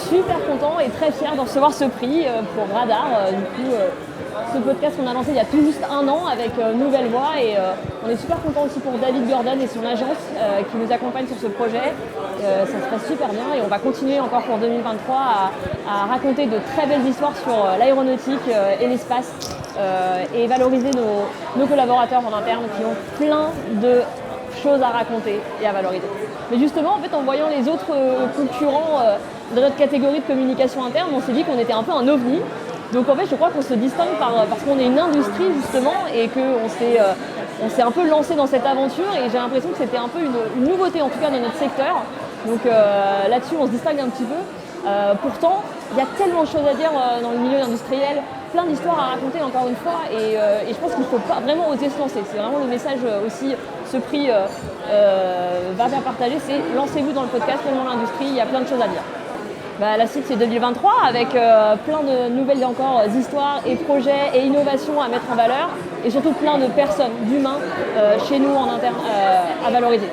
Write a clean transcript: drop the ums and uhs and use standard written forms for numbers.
super content et très fier de recevoir ce prix pour Radar. Ce podcast qu'on a lancé il y a tout juste un an avec Nouvelle Voix et on est super content aussi pour David Gordon et son agence qui nous accompagne sur ce projet. Ça se passe super bien et on va continuer encore pour 2023 à raconter de très belles histoires sur l'aéronautique et l'espace et valoriser nos collaborateurs en interne qui ont plein de choses à raconter et à valoriser. Mais justement, en fait, en voyant les autres concurrents de notre catégorie de communication interne, on s'est dit qu'on était un peu un ovni. Donc en fait, je crois qu'on se distingue parce qu'on est une industrie justement et qu'on s'est un peu lancé dans cette aventure et j'ai l'impression que c'était un peu une nouveauté en tout cas dans notre secteur. Donc là-dessus, on se distingue un petit peu. Pourtant, il y a tellement de choses à dire dans le milieu industriel, plein d'histoires à raconter encore une fois et je pense qu'il ne faut pas vraiment oser se lancer. C'est vraiment le message aussi, ce prix va faire partager, c'est lancez-vous dans le podcast, tellement l'industrie, il y a plein de choses à dire. La CIT c'est 2023 avec plein de nouvelles encore histoires et projets et innovations à mettre en valeur et surtout plein de personnes, d'humains chez nous en interne à valoriser.